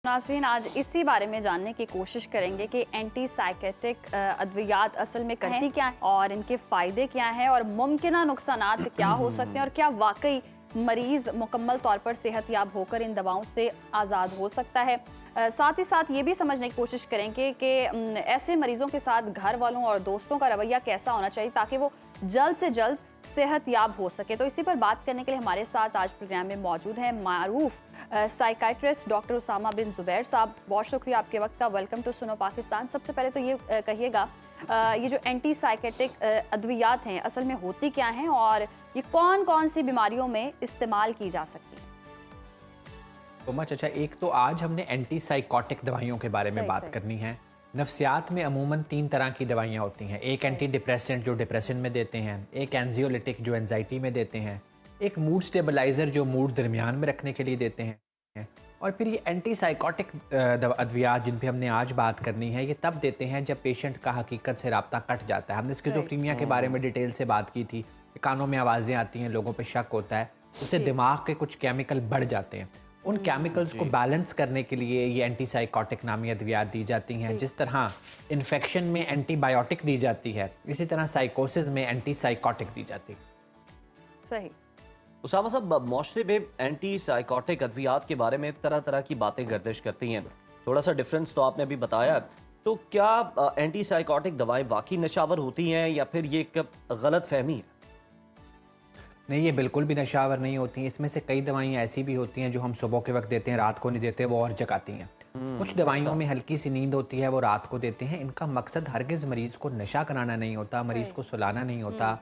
नाज़रीन, आज इसी बारे में जानने की कोशिश करेंगे कि एंटी साइकेट्रिक अद्वियात असल में करती क्या है और इनके फ़ायदे क्या हैं और मुमकिन नुकसानात क्या हो सकते हैं और क्या वाकई मरीज़ मुकम्मल तौर पर सेहतयाब होकर इन दवाओं से आज़ाद हो सकता है। साथ ही साथ ये भी समझने की कोशिश करेंगे कि ऐसे मरीज़ों के साथ घर वालों और दोस्तों का रवैया कैसा होना चाहिए ताकि वो जल्द से जल्द सेहतयाब हो सके। तो इसी पर बात करने के लिए हमारे साथ आज प्रोग्राम में मौजूद हैं मारूफ साइकाइट्रिस्ट डॉक्टर उसामा बिन जुबैर साहब। बहुत शुक्रिया आपके वक्त का। वेलकम टू सुनो पाकिस्तान। सबसे पहले तो ये कहिएगा, ये जो एंटी साइकेट्रिक अद्वियात हैं असल में होती क्या हैं और ये कौन कौन सी बीमारियों में इस्तेमाल की जा सकती है? तो मच अच्छा, एक तो आज हमने एंटी साइकोटिक दवाइयों के बारे में बात करनी है। नफ्सियात में अमूमन 3 तरह की दवाइयाँ होती हैं। एक एंटी डिप्रेसेंट जो डिप्रेशन में देते हैं, एक एंजियोलिटिक जो एंजाइटी में देते हैं, एक मूड स्टेबलाइज़र जो मूड दरमियान में रखने के लिए देते हैं, और फिर ये एंटी साइकोटिक अद्वियात जिन पे हमने आज बात करनी है ये तब देते हैं जब पेशेंट का हकीकत से राब्ता कट जाता है। हमने स्किज़ोफ्रेनिया के बारे में डिटेल से बात की थी। कानों में आवाज़ें आती हैं, लोगों पर शक होता है, उससे दिमाग के कुछ केमिकल बढ़ जाते हैं। उन केमिकल्स को बैलेंस करने के लिए ये एंटी साइकोटिक नामी अद्वियात दी जाती हैं। जिस तरह इन्फेक्शन में एंटीबायोटिक दी जाती है, इसी तरह साइकोसिस में एंटी साइकोटिक दी जाती है। सही। उसामा साहब, माशरे में एंटी साइकोटिक अद्वियात के बारे में तरह तरह की बातें गर्दिश करती हैं। थोड़ा सा डिफरेंस तो आपने अभी बताया, तो क्या एंटी साइकोटिक दवाएं वाकई नशावर होती हैं या फिर ये एक गलत फहमी है? नहीं, ये बिल्कुल भी नशावर नहीं होती हैं। इसमें से कई दवाइयाँ ऐसी भी होती हैं जो हम सुबह के वक्त देते हैं, रात को नहीं देते, वो और जगाती हैं। कुछ दवाइयों में हल्की सी नींद होती है, वो रात को देते हैं। इनका मकसद हरगिज़ मरीज़ को नशा कराना नहीं होता, मरीज़ को सुलाना नहीं होता।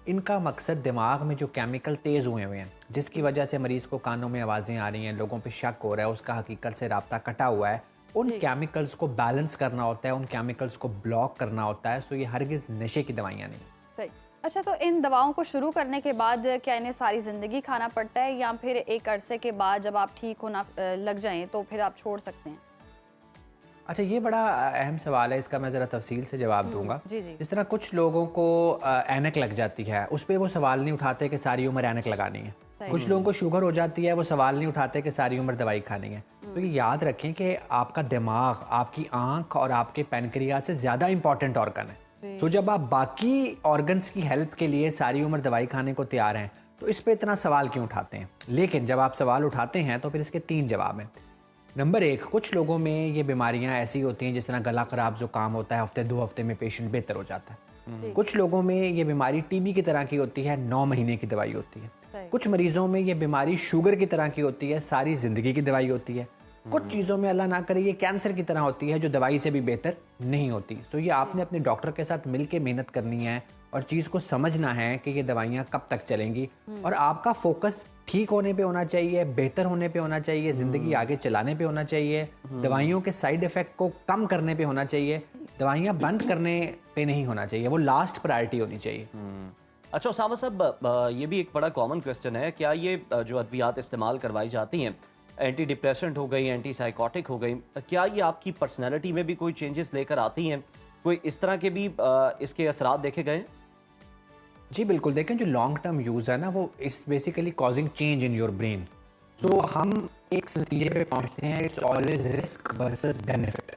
इनका मकसद दिमाग में जो केमिकल तेज़ हुए हैं, जिसकी वजह से मरीज़ को कानों में आवाज़ें आ रही हैं, लोगों पे शक हो रहा है, उसका हकीकत से राब्ता कटा हुआ है, उन केमिकल्स को बैलेंस करना होता है, उन केमिकल्स को ब्लॉक करना होता है। सो ये हरगिज़ नशे की दवाइयाँ नहीं। सही। अच्छा, तो इन दवाओं को शुरू करने के बाद क्या इन्हें सारी ज़िंदगी खाना पड़ता है या फिर एक अरसे के बाद जब आप ठीक होना लग जाएं तो फिर आप छोड़ सकते हैं? अच्छा, ये बड़ा अहम सवाल है, इसका मैं ज़रा तफसील से जवाब दूंगा। जी जी। जिस तरह कुछ लोगों को ऐनक लग जाती है, उस पर वो सवाल नहीं उठाते कि सारी उम्र ऐनक लगानी है। कुछ लोगों को शुगर हो जाती है, वो सवाल नहीं उठाते कि सारी उम्र दवाई खानी है। तो ये याद रखें कि आपका दिमाग, आपकी आँख और आपके पैनक्रियाज से ज़्यादा इंपॉर्टेंट ऑर्गन है। तो जब आप बाकी ऑर्गन्स की हेल्प के लिए सारी उम्र दवाई खाने को तैयार हैं, तो इस पे इतना सवाल क्यों उठाते हैं? लेकिन जब आप सवाल उठाते हैं तो फिर इसके 3 जवाब हैं। नंबर 1, कुछ लोगों में ये बीमारियां ऐसी होती हैं जिस तरह गला खराब जो काम होता है, हफ्ते 2 हफ्ते में पेशेंट बेहतर हो जाता है। कुछ लोगों में ये बीमारी टीबी की तरह की होती है, 9 महीने की दवाई होती है। कुछ मरीजों में ये बीमारी शुगर की तरह की होती है, सारी जिंदगी की दवाई होती है। कुछ चीज़ों में अल्लाह ना करे ये कैंसर की तरह होती है, जो दवाई से भी बेहतर नहीं होती। तो ये आपने अपने डॉक्टर के साथ मिलके मेहनत करनी है और चीज़ को समझना है कि ये दवाइयाँ कब तक चलेंगी, और आपका फोकस ठीक होने पे होना चाहिए, बेहतर होने पे होना चाहिए, ज़िंदगी आगे चलाने पे होना चाहिए, दवाइयों के साइड इफ़ेक्ट को कम करने पे होना चाहिए, दवाइयाँ बंद करने पे नहीं होना चाहिए, वो लास्ट प्रायोरिटी होनी चाहिए। अच्छा उसामा साहब, ये भी एक बड़ा कॉमन क्वेश्चन है, क्या ये जो अद्वियात इस्तेमाल करवाई जाती हैं, एंटी डिप्रेसेंट हो गई, एंटी साइकोटिक हो गई, क्या ये आपकी पर्सनैलिटी में भी कोई चेंजेस लेकर आती हैं? कोई इस तरह के भी इसके असरात देखे गए? जी बिल्कुल, देखें जो लॉन्ग टर्म यूज़ है ना, वो is basically causing change in your brain. So हम एक नतीजे पे पहुंचते हैं, it's always risk versus benefit.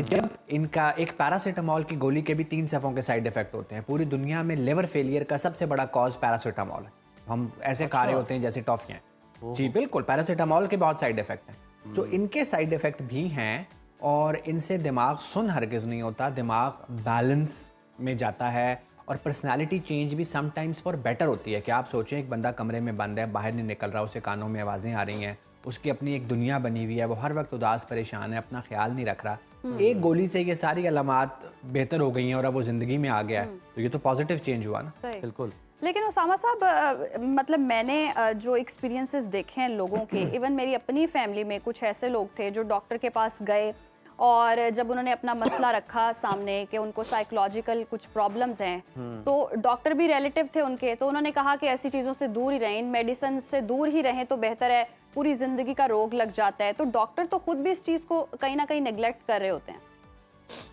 जब इनका एक पैरासीटामोल की गोली के भी 3 सफ़ों के साइड इफेक्ट होते हैं। पूरी दुनिया में लिवर फेलियर का सबसे बड़ा कॉज पैरासीटामोल है। हम ऐसे खा रहे होते हैं जैसे टॉफियाँ। जी बिल्कुल, पैरासीटामोल के बहुत साइड इफेक्ट हैं। तो इनके साइड इफेक्ट भी हैं और इनसे दिमाग सुन हरगिज़ नहीं होता, दिमाग बैलेंस में जाता है और पर्सनालिटी चेंज भी समटाइम्स फॉर बेटर होती है। कि आप सोचें, एक बंदा कमरे में बंद है, बाहर नहीं निकल रहा, उसे कानों में आवाज़ें आ रही हैं, उसकी अपनी एक दुनिया बनी हुई है, वो हर वक्त उदास परेशान है, अपना ख्याल नहीं रख रहा। एक गोली से ये सारी अलामात बेहतर हो गई हैं और अब वो ज़िंदगी में आ गया है, तो ये तो पॉजिटिव चेंज हुआ ना। बिल्कुल। लेकिन उसामा साहब, मतलब मैंने जो एक्सपीरियंसेस देखे हैं लोगों के, इवन मेरी अपनी फैमिली में कुछ ऐसे लोग थे जो डॉक्टर के पास गए और जब उन्होंने अपना मसला रखा सामने कि उनको साइकोलॉजिकल कुछ प्रॉब्लम्स हैं, तो डॉक्टर भी रिलेटिव थे उनके, तो उन्होंने कहा कि ऐसी चीज़ों से दूर ही रहें, इन मेडिसिन से दूर ही रहें तो बेहतर है, पूरी ज़िंदगी का रोग लग जाता है। तो डॉक्टर तो खुद भी इस चीज़ को कहीं ना कहीं नेग्लेक्ट कर रहे होते हैं।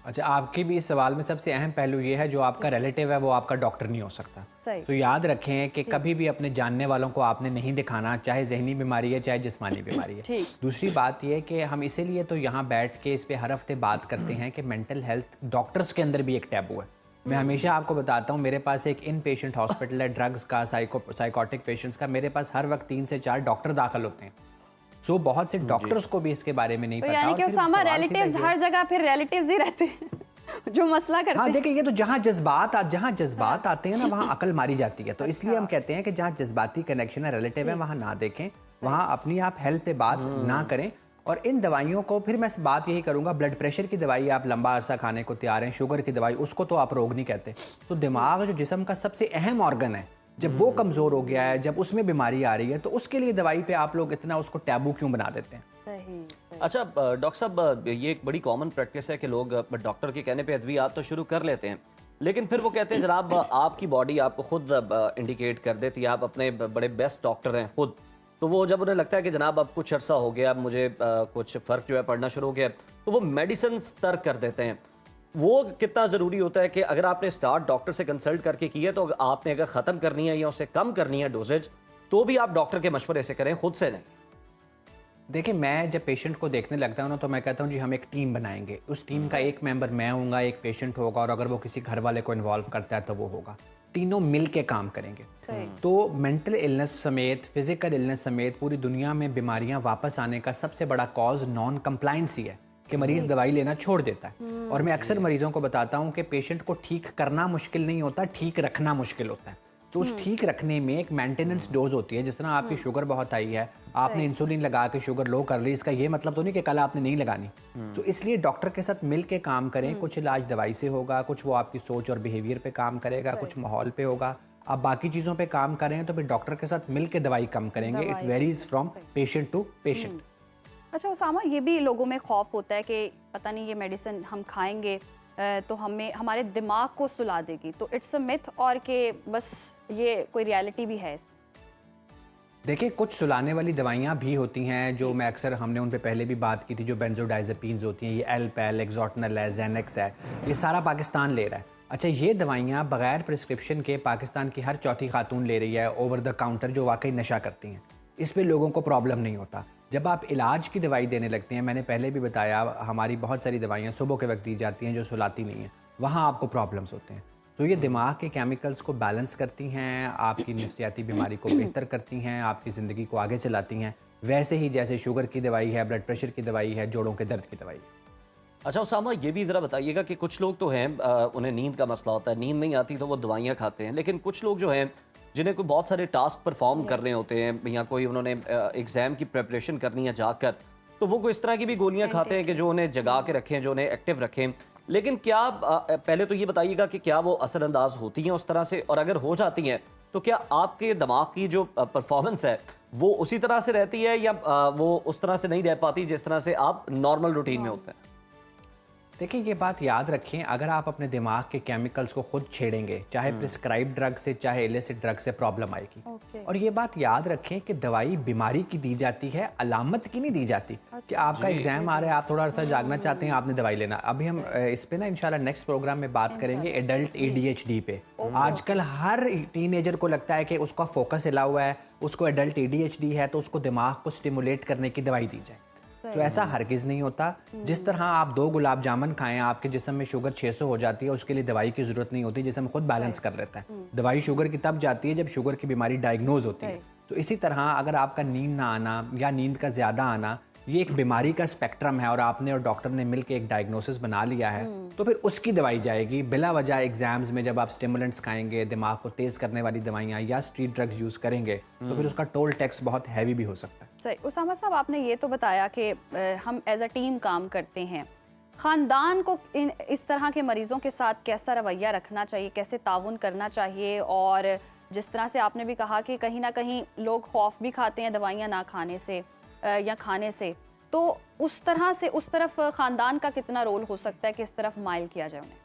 अच्छा, आपके भी इस सवाल में सबसे अहम पहलू ये है जो आपका रिलेटिव है वो आपका डॉक्टर नहीं हो सकता। सही। तो याद रखें कि कभी भी अपने जानने वालों को आपने नहीं दिखाना, चाहे जहनी बीमारी है चाहे जिस्मानी बीमारी है। ठीक। दूसरी बात ये है कि हम इसीलिए तो यहाँ बैठ के इस पे हर हफ्ते बात करते हैं कि मेंटल हेल्थ डॉक्टर्स के अंदर भी एक टैबू है। मैं हमेशा आपको बताता हूँ, मेरे पास एक इन पेशेंट हॉस्पिटल है ड्रग्स का, साइकोटिक पेशेंट्स का। मेरे पास हर वक्त 3 से 4 डॉक्टर दाखिल होते हैं। सो बहुत से डॉक्टर्स को भी इसके बारे में नहीं तो पता। यानी और कि फिर उसामा सवाल सीधा रिलेटिव्स ये- हर जगह फिर रिलेटिव्स ही रहते हैं जो मसला करते हाँ हैं। देखिए, ये तो जहाँ जज्बात आते हैं ना वहाँ अकल मारी जाती है। तो इसलिए हम कहते हैं कि जहाँ जज्बाती कनेक्शन है, रिलेटिव है, वहाँ ना देखें, वहाँ अपनी आप हेल्थ पे बात ना करें। और इन दवाइयों को फिर मैं बात यही करूंगा, ब्लड प्रेशर की दवाई आप लंबा अरसा खाने को तैयार हैं, शुगर की दवाई उसको तो आप रोग नहीं कहते। तो दिमाग जो जिस्म का सबसे अहम ऑर्गन है, जब वो कमज़ोर हो गया है, जब उसमें बीमारी आ रही है, तो उसके लिए दवाई पे आप लोग इतना उसको टैबू क्यों बना देते हैं? सही। अच्छा डॉक्टर साहब, ये एक बड़ी कॉमन प्रैक्टिस है कि लोग डॉक्टर के कहने पे अद्वियात तो शुरू कर लेते हैं, लेकिन फिर वो कहते हैं जनाब आपकी बॉडी आपको खुद इंडिकेट कर देती है, आप अपने बड़े बेस्ट डॉक्टर हैं खुद। तो वो जब उन्हें लगता है कि जनाब अब कुछ अरसा हो गया, अब मुझे कुछ फ़र्क जो है पड़ना शुरू हो गया, तो वो मेडिसिन तर्क कर देते हैं। वो कितना ज़रूरी होता है कि अगर आपने स्टार्ट डॉक्टर से कंसल्ट करके की है, तो आपने अगर ख़त्म करनी है या उसे कम करनी है डोजेज, तो भी आप डॉक्टर के मशवरे से करें, खुद से नहीं। देखिए, मैं जब पेशेंट को देखने लगता हूँ ना, तो मैं कहता हूँ जी हम एक टीम बनाएंगे। उस टीम का एक मेंबर मैं हूँगा, एक पेशेंट होगा, और अगर वो किसी घर वाले को इन्वॉल्व करता है तो वो होगा। तीनों मिल के काम करेंगे। तो मेंटल इलनेस समेत, फिजिकल इलनेस समेत पूरी दुनिया में बीमारियां वापस आने का सबसे बड़ा कॉज नॉन कंप्लायंस ही है कि मरीज दवाई लेना छोड़ देता है। और मैं अक्सर मरीजों को बताता हूं कि पेशेंट को ठीक करना मुश्किल नहीं होता, ठीक रखना मुश्किल होता है। तो उस ठीक रखने में एक मेंटेनेंस डोज होती है। जिस तरह आपकी शुगर बहुत हाई है, आपने इंसुलिन लगा के शुगर लो कर ली, इसका ये मतलब तो नहीं कि कल आपने नहीं लगानी। तो इसलिए डॉक्टर के साथ मिल के काम करें। कुछ इलाज दवाई से होगा, कुछ वो आपकी सोच और बिहेवियर पे काम करेगा, कुछ माहौल पे होगा। आप बाकी चीज़ों पे काम करें तो फिर डॉक्टर के साथ मिल के दवाई कम करेंगे। It varies from patient to patient. अच्छा उसामा, ये भी लोगों में खौफ होता है कि पता नहीं ये मेडिसिन हम खाएंगे तो हमें हमारे दिमाग को सुला देगी, तो इट्स अ मिथ, और कि बस ये कोई रियलिटी भी है? देखिए, कुछ सुलाने वाली दवाइयाँ भी होती हैं जो मैं अक्सर, हमने उन पे पहले भी बात की थी, जो बेंजोडाइजेपीन्स होती हैं, ये एल्पैल, एक्सोटनल है, ज़ेनेक्स है, ये सारा पाकिस्तान ले रहा है। अच्छा, ये दवाइयाँ बगैर प्रिस्क्रिप्शन के पाकिस्तान की हर चौथी खातून ले रही है ओवर द काउंटर, जो वाकई नशा करती हैं। इस पे लोगों को प्रॉब्लम नहीं होता। जब आप इलाज की दवाई देने लगते हैं, मैंने पहले भी बताया, हमारी बहुत सारी दवाइयाँ सुबह के वक्त दी जाती हैं जो सुलाती नहीं हैं, वहाँ आपको प्रॉब्लम्स होते हैं। तो ये दिमाग के केमिकल्स को बैलेंस करती हैं, आपकी नफसियाती बीमारी को बेहतर करती हैं, आपकी ज़िंदगी को आगे चलाती हैं, वैसे ही जैसे शुगर की दवाई है, ब्लड प्रेशर की दवाई है, जोड़ों के दर्द की दवाई है। अच्छा उसामा, ये भी ज़रा बताइएगा कि कुछ लोग तो हैं उन्हें नींद का मसला होता है, नींद नहीं आती तो वो दवाइयाँ खाते हैं, लेकिन कुछ लोग जो हैं जिन्हें कोई बहुत सारे टास्क परफॉर्म करने होते हैं, या कोई उन्होंने एग्ज़ाम की प्रिपरेशन करनी है जाकर, तो वो कोई इस तरह की भी गोलियाँ खाते हैं कि जो उन्हें जगा के रखें, जो उन्हें एक्टिव रखें। लेकिन क्या पहले तो ये बताइएगा कि क्या वो असरअंदाज होती हैं उस तरह से, और अगर हो जाती हैं तो क्या आपके दिमाग की जो परफॉर्मेंस है वो उसी तरह से रहती है, या वो उस तरह से नहीं रह पाती जिस तरह से आप नॉर्मल रूटीन में होते हैं? देखिए, ये बात याद रखें, अगर आप अपने दिमाग के केमिकल्स को खुद छेड़ेंगे, चाहे प्रिस्क्राइब ड्रग से चाहे इलिसिट ड्रग से, प्रॉब्लम आएगी। और ये बात याद रखें कि दवाई बीमारी की दी जाती है, अलामत की नहीं दी जाती। कि आपका एग्जाम आ रहा है, आप थोड़ा सा जागना चाहते हैं, आपने दवाई लेना। अभी हम इस पे ना इंशाल्लाह नेक्स्ट प्रोग्राम में बात करेंगे एडल्ट ADHD पे। आजकल हर टीनेजर को लगता है कि उसका फोकस हिला हुआ है, उसको एडल्ट ADHD है, तो उसको दिमाग को स्टिमुलेट करने की दवाई दी जाए। तो ऐसा हरगिज़ नहीं होता। जिस तरह आप 2 गुलाब जामुन खाएं, आपके जिस्म में शुगर 600 हो जाती है, उसके लिए दवाई की ज़रूरत नहीं होती, जिस्म खुद बैलेंस कर लेता है। दवाई शुगर की तब जाती है जब शुगर की बीमारी डायग्नोज होती है। तो इसी तरह अगर आपका नींद ना आना या नींद का ज़्यादा आना, ये एक बीमारी का स्पेक्ट्रम है, और आपने और डॉक्टर ने मिलकर एक डायग्नोसिस बना लिया है, तो फिर उसकी दवाई जाएगी। बिला वजह एग्जाम्स में जब आप स्टिमुलेंट्स खाएंगे, दिमाग को तेज़ करने वाली दवाइयाँ या स्ट्रीट ड्रग्स यूज़ करेंगे, तो फिर उसका टोल टैक्स बहुत हैवी भी हो सकता है। सही। उसामा साहब, आपने ये तो बताया कि हम एज अ टीम काम करते हैं। ख़ानदान को इस तरह के मरीज़ों के साथ कैसा रवैया रखना चाहिए, कैसे ताउन करना चाहिए? और जिस तरह से आपने भी कहा कि कहीं ना कहीं लोग खौफ भी खाते हैं दवाइयाँ ना खाने से या खाने से, तो उस तरह से उस तरफ ख़ानदान का कितना रोल हो सकता है कि इस तरफ माइल किया जाए उन्हें?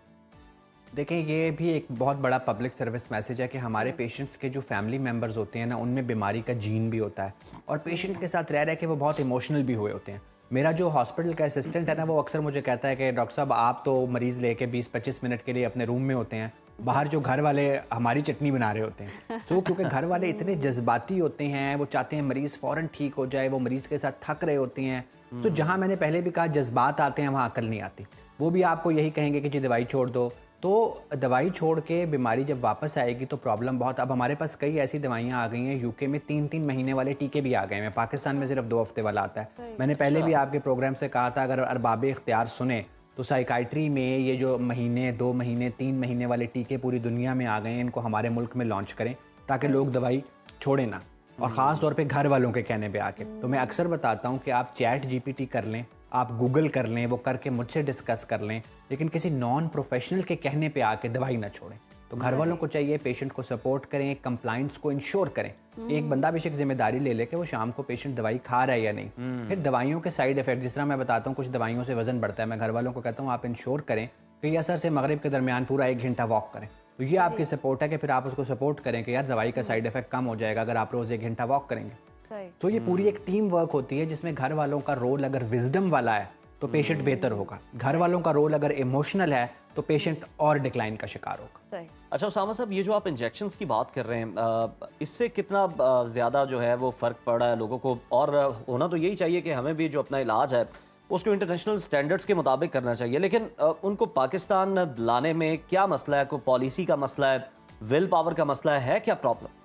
देखें, ये भी एक बहुत बड़ा पब्लिक सर्विस मैसेज है कि हमारे पेशेंट्स के जो फैमिली मेम्बर्स होते हैं ना, उनमें बीमारी का जीन भी होता है, और पेशेंट के साथ रह रहे कि वो बहुत इमोशनल भी हुए होते हैं। मेरा जो हॉस्पिटल का असिस्टेंट है ना, वो अक्सर मुझे कहता है कि डॉक्टर साहब आप तो मरीज़ लेके 20-25 मिनट के लिए अपने रूम में होते हैं, बाहर जो घर वाले हमारी चटनी बना रहे होते हैं। क्योंकि घर वाले इतने जज्बाती होते हैं, वो चाहते हैं मरीज़ फ़ौरन ठीक हो जाए, वो मरीज़ के साथ थक रहे होते हैं। तो जहाँ मैंने पहले भी कहा जज्बात आते हैं, वहाँ अकल नहीं आती। वो भी आपको यही कहेंगे कि जी दवाई छोड़ दो। तो दवाई छोड़ के बीमारी जब वापस आएगी तो प्रॉब्लम बहुत। अब हमारे पास कई ऐसी दवाइयाँ आ गई हैं, यूके में 3-3 महीने वाले टीके भी आ गए हैं, पाकिस्तान में सिर्फ 2 हफ्ते वाला आता है। मैंने पहले भी आपके प्रोग्राम से कहा था, अगर अरबाब इख्तियार सुने तो साइकाइट्री में ये जो महीने, 2 महीने, 3 महीने वाले टीके पूरी दुनिया में आ गए हैं, इनको हमारे मुल्क में लॉन्च करें ताकि लोग दवाई छोड़े ना, और ख़ास तौर पे घर वालों के कहने पे आके। तो मैं अक्सर बताता हूँ कि आप चैट जीपीटी कर लें, आप गूगल कर लें, वो करके मुझसे डिस्कस कर लें, लेकिन किसी नॉन प्रोफेशनल के कहने पे आके दवाई ना छोड़ें। तो घर वालों को चाहिए पेशेंट को सपोर्ट करें, कंप्लाइंस को इंश्योर करें। एक बंदा बेशक जिम्मेदारी ले ले कि वो शाम को पेशेंट दवाई खा रहा है या नहीं। फिर दवाइयों के साइड इफेक्ट, जिस तरह मैं बताता हूँ कुछ दवाइयों से वजन बढ़ता है, मैं घर वालों को कहता हूँ आप इंश्योर करें कि असर से मगरिब के दरमियान पूरा 1 घंटा वॉक करें। तो ये आपकी सपोर्ट है कि फिर आप उसको सपोर्ट करें कि यार दवाई का साइड इफेक्ट कम हो जाएगा अगर आप रोज़ 1 घंटा वॉक करेंगे। तो ये पूरी एक टीम वर्क होती है जिसमें घर वालों का रोल अगर विजडम वाला है तो पेशेंट बेहतर होगा, घर वालों का रोल अगर इमोशनल है तो पेशेंट और डिक्लाइन का शिकार होगा। अच्छा उसामा साहब, ये जो आप इंजेक्शंस की बात कर रहे हैं, इससे कितना ज़्यादा जो है वो फ़र्क पड़ रहा है लोगों को? और होना तो यही चाहिए कि हमें भी जो अपना इलाज है उसको इंटरनेशनल स्टैंडर्ड्स के मुताबिक करना चाहिए, लेकिन उनको पाकिस्तान लाने में क्या मसला है? कोई पॉलिसी का मसला है, विल पावर का मसला है क्या प्रॉब्लम?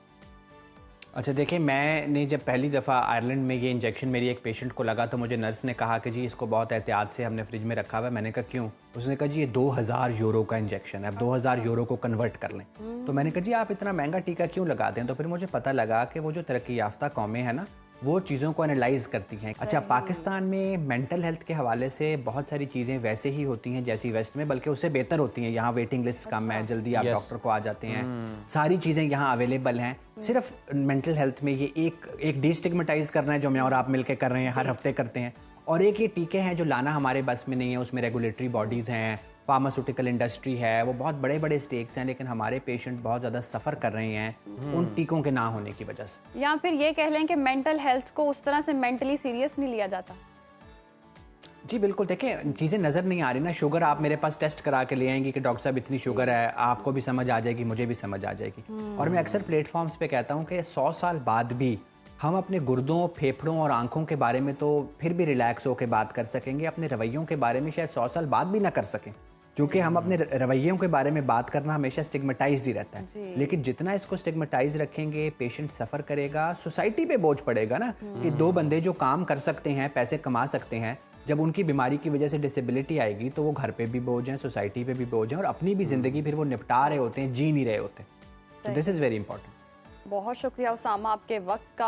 अच्छा देखिए, मैंने जब पहली दफ़ा आयरलैंड में ये इंजेक्शन मेरी एक पेशेंट को लगा तो मुझे नर्स ने कहा कि जी इसको बहुत एहतियात से हमने फ्रिज में रखा हुआ है। मैंने कहा क्यों? उसने कहा जी ये 2000 यूरो का इंजेक्शन है, अब 2000 यूरो को कन्वर्ट कर लें। तो मैंने कहा जी आप इतना महंगा टीका क्यों लगाते हैं? तो फिर मुझे पता लगा कि वो जो तरक्की याफ्ता कौमें हैं ना, वो चीज़ों को एनालाइज करती हैं। अच्छा, पाकिस्तान में मेंटल हेल्थ के हवाले से बहुत सारी चीज़ें वैसे ही होती हैं जैसी वेस्ट में, बल्कि उससे बेहतर होती हैं। यहाँ वेटिंग लिस्ट कम है, जल्दी आप डॉक्टर को आ जाते हैं, सारी चीज़ें यहाँ अवेलेबल हैं। सिर्फ मेंटल हेल्थ में ये एक डिस्टिग्मेटाइज करना है जो मैं और आप मिलकर कर रहे हैं, हर हफ्ते करते हैं, और एक ये टीके हैं जो लाना हमारे बस में नहीं है। उसमें रेगुलेटरी बॉडीज़ हैं, फार्मास्यूटिकल इंडस्ट्री है, वो बहुत बड़े बड़े स्टेक्स हैं, लेकिन हमारे पेशेंट बहुत ज़्यादा सफ़र कर रहे हैं उन टीकों के ना होने की वजह से। या फिर ये कह लें कि मेंटल हेल्थ को उस तरह से मेंटली सीरियस नहीं लिया जाता। जी बिल्कुल, देखिए चीज़ें नज़र नहीं आ रही ना। शुगर आप मेरे पास टेस्ट करा के ले आएंगी कि डॉक्टर साहब इतनी शुगर है, आपको भी समझ आ जाएगी, मुझे भी समझ आ जाएगी। और मैं अक्सर प्लेटफॉर्म्स पे कहता हूँ कि 100 साल बाद भी हम अपने गुर्दों, फेफड़ों और आंखों के बारे में तो फिर भी रिलैक्स होकर बात कर सकेंगे, अपने रवैयों के बारे में शायद 100 साल बाद भी ना कर सकें, क्योंकि हम अपने रवैयों के बारे में बात करना हमेशा स्टिग्मेटाइज्ड ही रहता है। लेकिन जितना इसको स्टिग्मेटाइज रखेंगे, पेशेंट सफ़र करेगा, सोसाइटी पे बोझ पड़ेगा ना कि 2 बंदे जो काम कर सकते हैं, पैसे कमा सकते हैं, जब उनकी बीमारी की वजह से डिसेबिलिटी आएगी तो वो घर पे भी बोझ हैं, सोसाइटी पे भी बोझ हैं, और अपनी भी ज़िंदगी फिर वो निपटा रहे होते हैं, जी नहीं रहे होते। So this is very important. बहुत शुक्रिया उसामा आपके वक्त का।